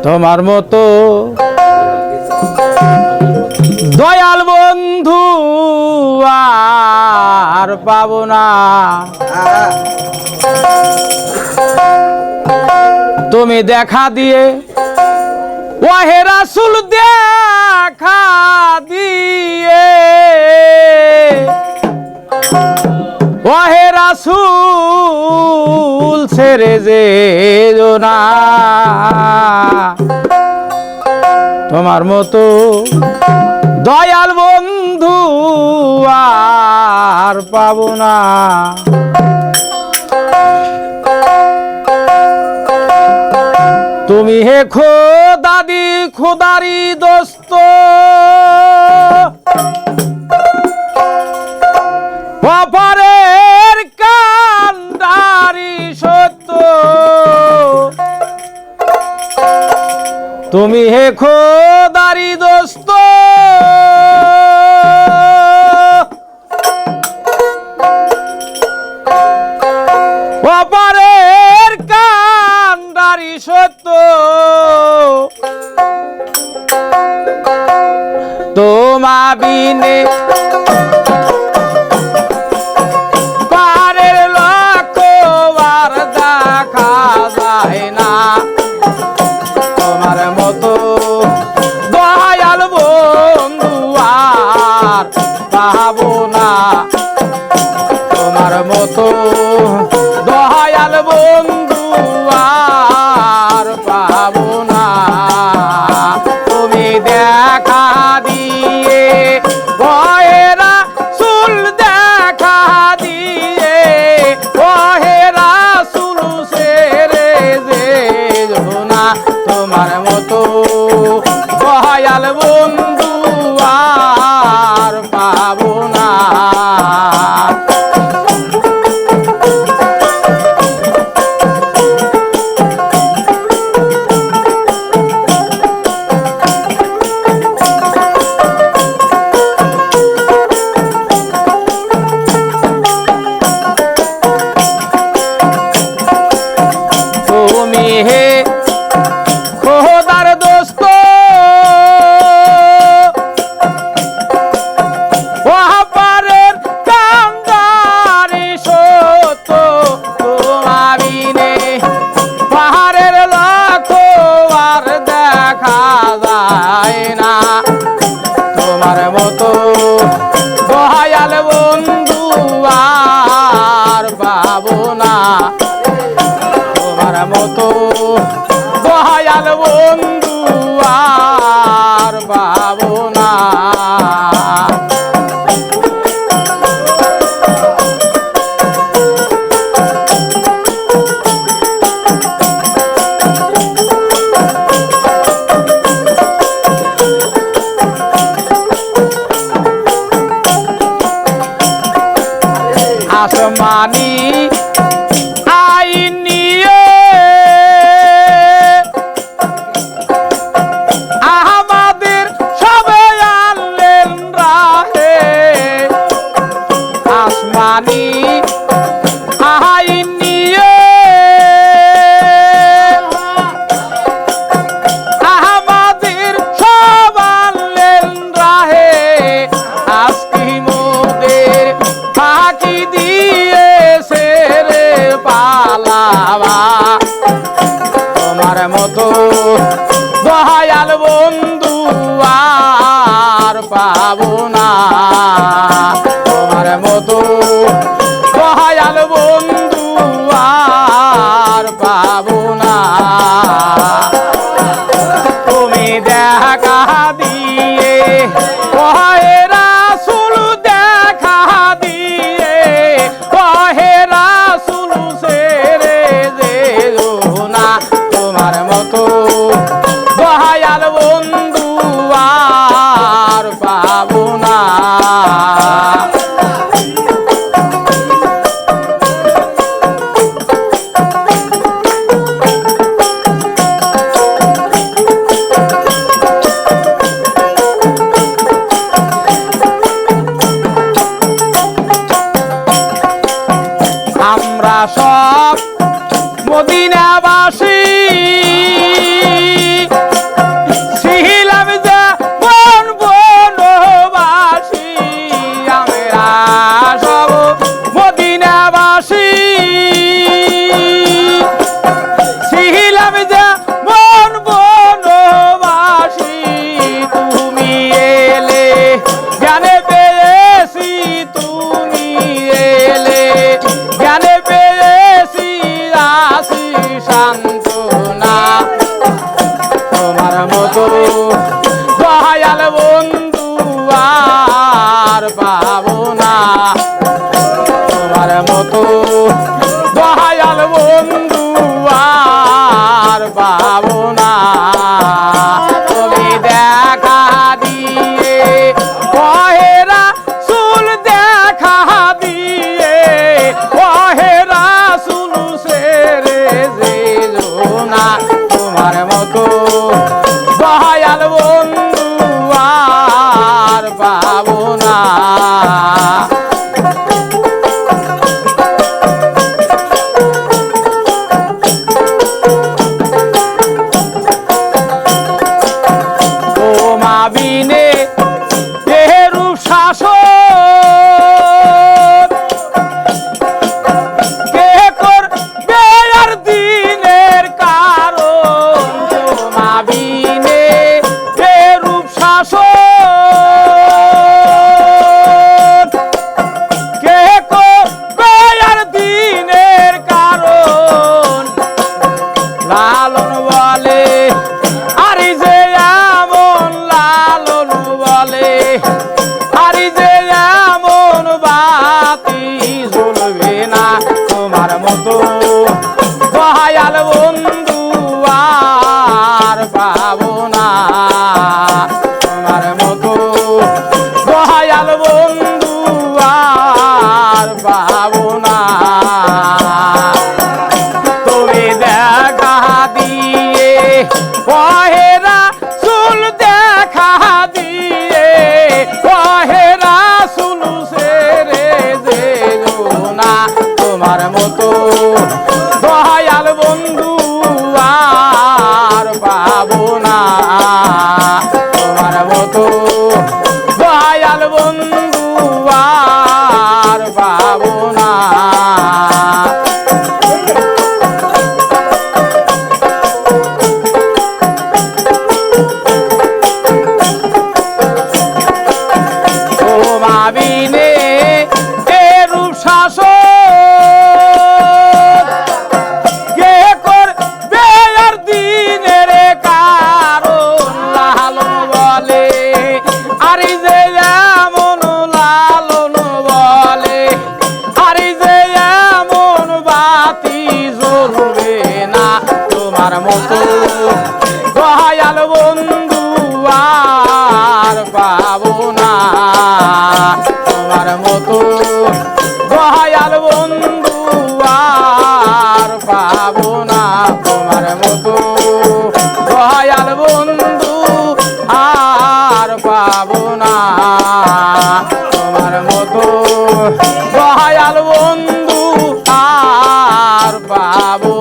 তোমার মতো দয়াল বন্ধু আর পাবো না। তুমি দেখা দিয়ে ওহে রাসূল দেখা দিয়ে ওহে রাসূল ছেড়ে যেও না। তোমার মতো দয়াল বন্ধু আর পাবো না। তুমি হে খোদাদি খোদারি দোস্ত, অপরের কান্ডারি সত্য। তুমি হে খোদারি দোস্ত, অপরের কান্ডারি সত্য। তোমা বিনে পারের লক্ষ্য আর দেখা যায় না। তোমার মতো দয়াল বন্ধু আর পাবো না। তোমার মতো দয়াল বন্ধু আর পাবো না। তুমি দেখা দিয়ে ওহে রাসূল দেখা দিয়ে ওহে রাসূল ছেড়ে যেও না। তোমার মতো দয়াল বন্ধু আর পাবো না। তুমি হে খোদার দোস্ত, অপরের কান্ডারি সত্য। তোমার বিনে পাহাড়ের লক্ষ্য আর দেখা যায় না। তোমার মতো দয়াল বন্ধু আর পাবো না। তোমার মতো দয়াল বন্ধু আর পাবো না। আসমানি আইন নিয়ে আমাদের সবে আনলেন রাহে। আসমানি আইন নিয়ে আমাদের সব আনলেন রাহে। আজকে মোদের ফাঁকি দিয়েছে রে পালাবা। তোমার মতো দয়াল বন্ধু আর পাবো না। তোমার মতো দয়াল বন্ধু আর পাবো না। তুমি দেখা দিয়ে ওহে রাসূল দেখা দিয়ে ওহে রাসূল ছেড়ে যেও না। তোমার মতো দয়াল বন্ধু আর পাবো না। সান্ত্বনা তোমার মতো দয়াল বন্ধু আর পাবো না তোমার মতো দয়াল বন্ধু আর পাবো না তুমি দেখা দিয়ে কহেরা চুল দেখা দিয়ে কহেরা চুল সেরে যেও না তোমার মতো দয়াল বন্ধু আর পাবো না বিনে রূপ শাসন কে করবে আর দিনের কারণ তোমা বিনে রূপ শাসন কে করবে আর দিনের কারণ লালন বলে আরে যে আরে যে এমন বাতি জ্বলবে না তোমার মতো দয়াল বন্ধু আর পাবো না তোমার মতো দয়াল বন্ধু আর পাবো না তুমি দেখা দিয়ে কহেরা চুল দেখা দিয়ে কহেরা চুল সেরে যেও না তোমার মতো দয়াল বন্ধু আর পাবো না তোমার মতো দয়াল বন্ধু আর পাবো না বিনে রূপ শাসন কে করবে আর দিনের কারণ লালন বলে আরে যে এমন লালন বলে আরে যে এমন বাতি জ্বলবে না তোমার মতো দয়াল বন্ধু আর পাবো না তোমার মতো দয়াল বন্ধু আর পাবো না তোমার মতো দয়াল বন্ধু আর পাবো না তোমার মতো দয়াল বন্ধু আর পাবো